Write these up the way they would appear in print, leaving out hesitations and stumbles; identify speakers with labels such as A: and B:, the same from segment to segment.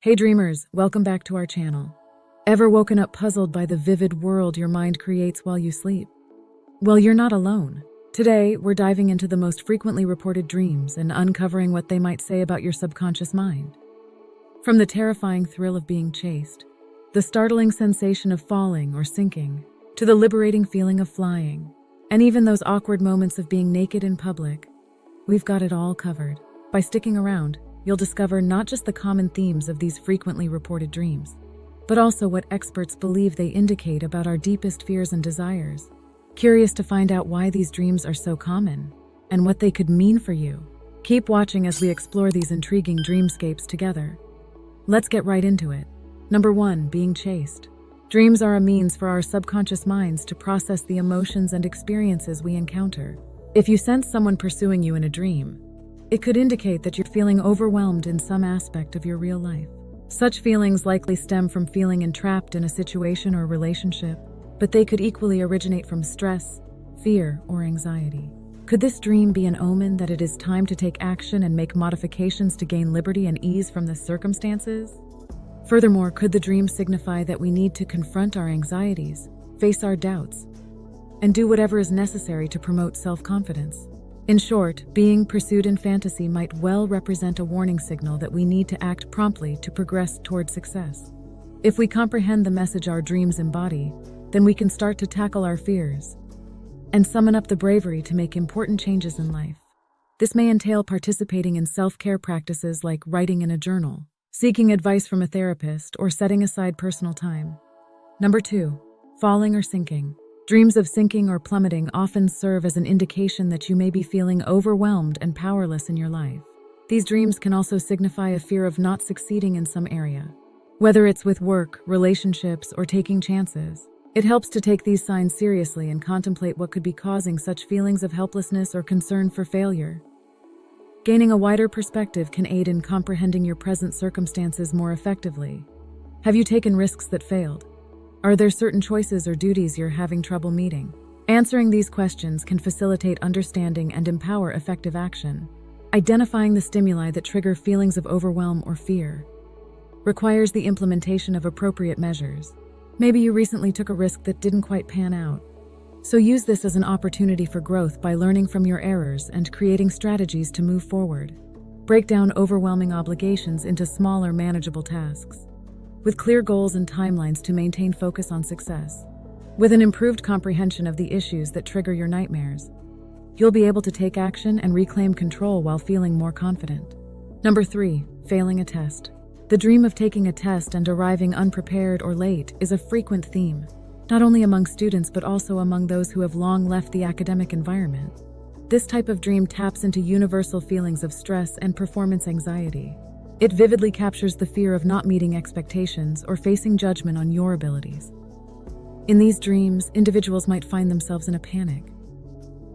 A: Hey dreamers, welcome back to our channel. Ever woken up puzzled by the vivid world your mind creates while you sleep? Well, you're not alone. Today, we're diving into the most frequently reported dreams and uncovering what they might say about your subconscious mind. From the terrifying thrill of being chased, the startling sensation of falling or sinking, to the liberating feeling of flying, and even those awkward moments of being naked in public, we've got it all covered. By sticking around, you'll discover not just the common themes of these frequently reported dreams, but also what experts believe they indicate about our deepest fears and desires. Curious to find out why these dreams are so common and what they could mean for you? Keep watching as we explore these intriguing dreamscapes together. Let's get right into it. Number 1, being chased. Dreams are a means for our subconscious minds to process the emotions and experiences we encounter. If you sense someone pursuing you in a dream, it could indicate that you're feeling overwhelmed in some aspect of your real life. Such feelings likely stem from feeling entrapped in a situation or relationship, but they could equally originate from stress, fear, or anxiety. Could this dream be an omen that it is time to take action and make modifications to gain liberty and ease from the circumstances? Furthermore, could the dream signify that we need to confront our anxieties, face our doubts, and do whatever is necessary to promote self-confidence? In short, being pursued in fantasy might well represent a warning signal that we need to act promptly to progress toward success. If we comprehend the message our dreams embody, then we can start to tackle our fears and summon up the bravery to make important changes in life. This may entail participating in self-care practices like writing in a journal, seeking advice from a therapist, or setting aside personal time. Number 2, falling or sinking. Dreams of sinking or plummeting often serve as an indication that you may be feeling overwhelmed and powerless in your life. These dreams can also signify a fear of not succeeding in some area. Whether it's with work, relationships, or taking chances, it helps to take these signs seriously and contemplate what could be causing such feelings of helplessness or concern for failure. Gaining a wider perspective can aid in comprehending your present circumstances more effectively. Have you taken risks that failed? Are there certain choices or duties you're having trouble meeting? Answering these questions can facilitate understanding and empower effective action. Identifying the stimuli that trigger feelings of overwhelm or fear requires the implementation of appropriate measures. Maybe you recently took a risk that didn't quite pan out. So use this as an opportunity for growth by learning from your errors and creating strategies to move forward. Break down overwhelming obligations into smaller, manageable tasks, with clear goals and timelines to maintain focus on success. With an improved comprehension of the issues that trigger your nightmares, you'll be able to take action and reclaim control while feeling more confident. Number 3, failing a test. The dream of taking a test and arriving unprepared or late is a frequent theme, not only among students but also among those who have long left the academic environment. This type of dream taps into universal feelings of stress and performance anxiety. It vividly captures the fear of not meeting expectations or facing judgment on your abilities. In these dreams, individuals might find themselves in a panic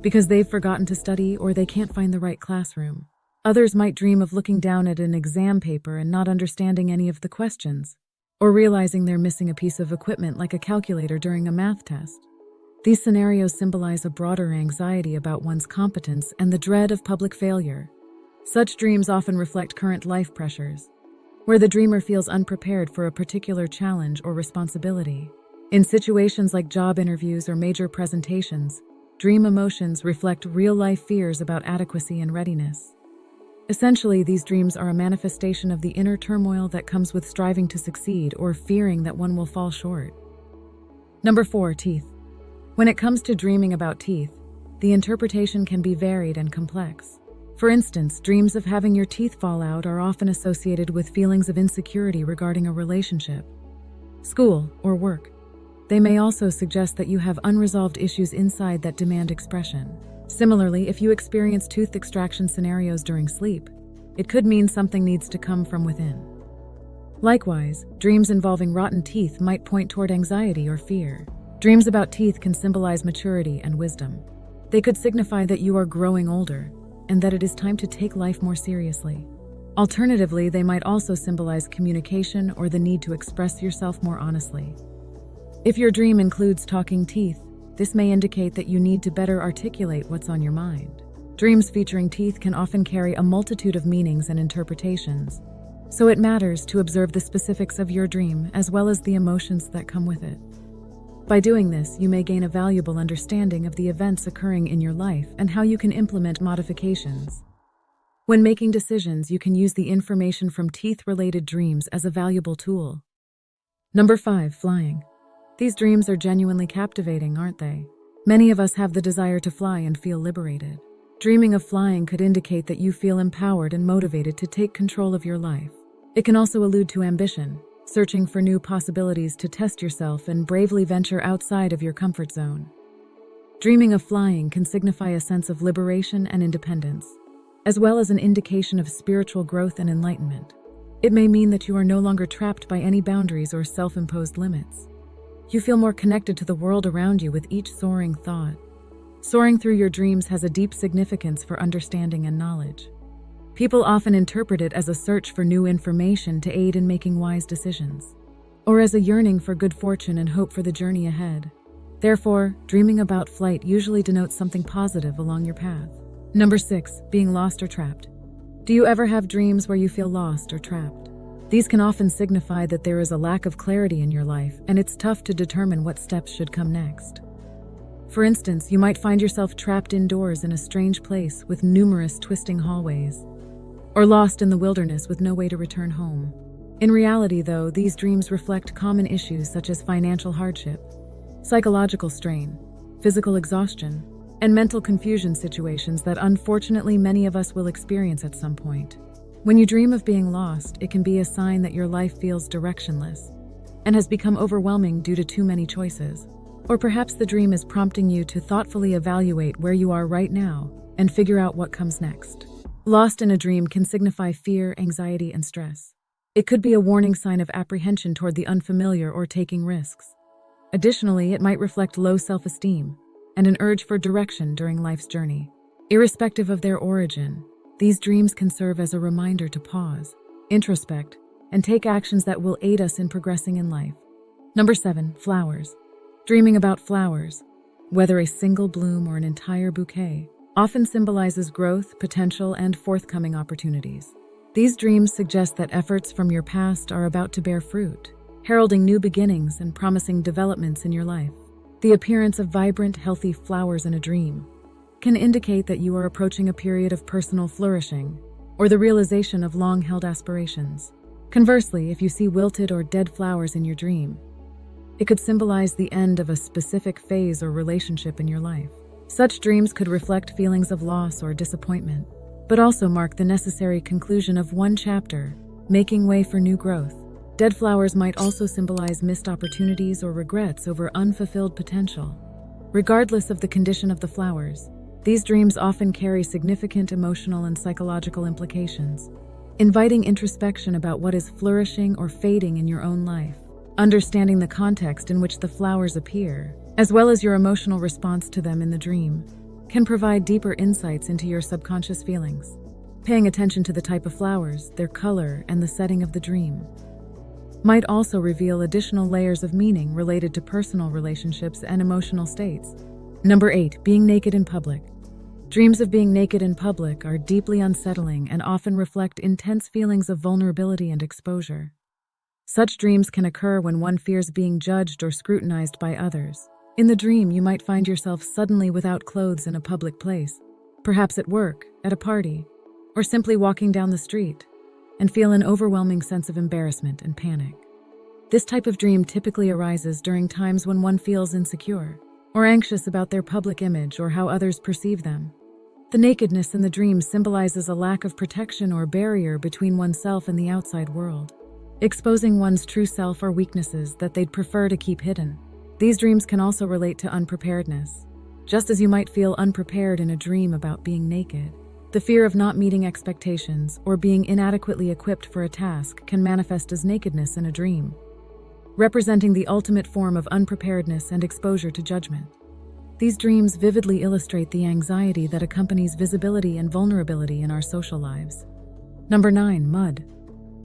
A: because they've forgotten to study or they can't find the right classroom. Others might dream of looking down at an exam paper and not understanding any of the questions, or realizing they're missing a piece of equipment like a calculator during a math test. These scenarios symbolize a broader anxiety about one's competence and the dread of public failure. Such dreams often reflect current life pressures, where the dreamer feels unprepared for a particular challenge or responsibility. In situations like job interviews or major presentations, dream emotions reflect real-life fears about adequacy and readiness. Essentially, these dreams are a manifestation of the inner turmoil that comes with striving to succeed or fearing that one will fall short. Number 4, teeth. When it comes to dreaming about teeth, the interpretation can be varied and complex. For instance, dreams of having your teeth fall out are often associated with feelings of insecurity regarding a relationship, school, or work. They may also suggest that you have unresolved issues inside that demand expression. Similarly, if you experience tooth extraction scenarios during sleep, it could mean something needs to come from within. Likewise, dreams involving rotten teeth might point toward anxiety or fear. Dreams about teeth can symbolize maturity and wisdom. They could signify that you are growing older and that it is time to take life more seriously. Alternatively, they might also symbolize communication or the need to express yourself more honestly. If your dream includes talking teeth, this may indicate that you need to better articulate what's on your mind. Dreams featuring teeth can often carry a multitude of meanings and interpretations, So it matters to observe the specifics of your dream as well as the emotions that come with it. By doing this, you may gain a valuable understanding of the events occurring in your life and how you can implement modifications. When making decisions, you can use the information from teeth-related dreams as a valuable tool. Number 5, flying. These dreams are genuinely captivating, aren't they? Many of us have the desire to fly and feel liberated. Dreaming of flying could indicate that you feel empowered and motivated to take control of your life. It can also allude to ambition, searching for new possibilities to test yourself and bravely venture outside of your comfort zone. Dreaming of flying can signify a sense of liberation and independence, as well as an indication of spiritual growth and enlightenment. It may mean that you are no longer trapped by any boundaries or self-imposed limits. You feel more connected to the world around you with each soaring thought. Soaring through your dreams has a deep significance for understanding and knowledge. People often interpret it as a search for new information to aid in making wise decisions, or as a yearning for good fortune and hope for the journey ahead. Therefore, dreaming about flight usually denotes something positive along your path. Number 6, being lost or trapped. Do you ever have dreams where you feel lost or trapped? These can often signify that there is a lack of clarity in your life, and it's tough to determine what steps should come next. For instance, you might find yourself trapped indoors in a strange place with numerous twisting hallways, or lost in the wilderness with no way to return home. In reality, though, these dreams reflect common issues such as financial hardship, psychological strain, physical exhaustion, and mental confusion situations that unfortunately many of us will experience at some point. When you dream of being lost, it can be a sign that your life feels directionless and has become overwhelming due to too many choices. Or perhaps the dream is prompting you to thoughtfully evaluate where you are right now and figure out what comes next. Lost in a dream can signify fear, anxiety, and stress. It could be a warning sign of apprehension toward the unfamiliar or taking risks. Additionally, it might reflect low self-esteem and an urge for direction during life's journey. Irrespective of their origin, these dreams can serve as a reminder to pause, introspect, and take actions that will aid us in progressing in life. Number 7, flowers. Dreaming about flowers, whether a single bloom or an entire bouquet, often symbolizes growth, potential, and forthcoming opportunities. These dreams suggest that efforts from your past are about to bear fruit, heralding new beginnings and promising developments in your life. The appearance of vibrant, healthy flowers in a dream can indicate that you are approaching a period of personal flourishing or the realization of long-held aspirations. Conversely, if you see wilted or dead flowers in your dream, it could symbolize the end of a specific phase or relationship in your life. Such dreams could reflect feelings of loss or disappointment, but also mark the necessary conclusion of one chapter, making way for new growth. Dead flowers might also symbolize missed opportunities or regrets over unfulfilled potential. Regardless of the condition of the flowers, these dreams often carry significant emotional and psychological implications, inviting introspection about what is flourishing or fading in your own life. Understanding the context in which the flowers appear, as well as your emotional response to them in the dream, can provide deeper insights into your subconscious feelings. Paying attention to the type of flowers, their color, and the setting of the dream might also reveal additional layers of meaning related to personal relationships and emotional states. Number 8, being naked in public. Dreams of being naked in public are deeply unsettling and often reflect intense feelings of vulnerability and exposure. Such dreams can occur when one fears being judged or scrutinized by others. In the dream, you might find yourself suddenly without clothes in a public place, perhaps at work, at a party, or simply walking down the street, and feel an overwhelming sense of embarrassment and panic. This type of dream typically arises during times when one feels insecure or anxious about their public image or how others perceive them. The nakedness in the dream symbolizes a lack of protection or barrier between oneself and the outside world, exposing one's true self or weaknesses that they'd prefer to keep hidden. These dreams can also relate to unpreparedness. Just as you might feel unprepared in a dream about being naked, the fear of not meeting expectations or being inadequately equipped for a task can manifest as nakedness in a dream, representing the ultimate form of unpreparedness and exposure to judgment. These dreams vividly illustrate the anxiety that accompanies visibility and vulnerability in our social lives. Number 9, mud.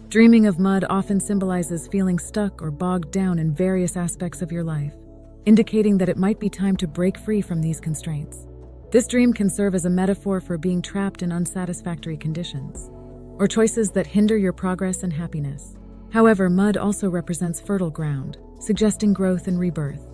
A: Dreaming of mud often symbolizes feeling stuck or bogged down in various aspects of your life, indicating that it might be time to break free from these constraints. This dream can serve as a metaphor for being trapped in unsatisfactory conditions, or choices that hinder your progress and happiness. However, mud also represents fertile ground, suggesting growth and rebirth.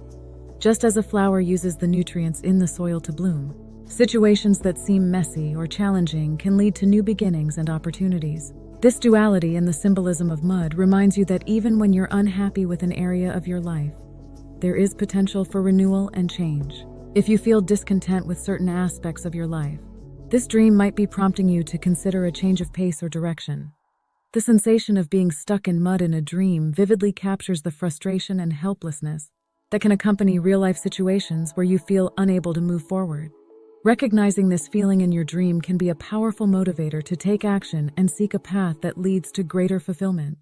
A: Just as a flower uses the nutrients in the soil to bloom, situations that seem messy or challenging can lead to new beginnings and opportunities. This duality in the symbolism of mud reminds you that even when you're unhappy with an area of your life, there is potential for renewal and change. If you feel discontent with certain aspects of your life, this dream might be prompting you to consider a change of pace or direction. The sensation of being stuck in mud in a dream vividly captures the frustration and helplessness that can accompany real-life situations where you feel unable to move forward. Recognizing this feeling in your dream can be a powerful motivator to take action and seek a path that leads to greater fulfillment.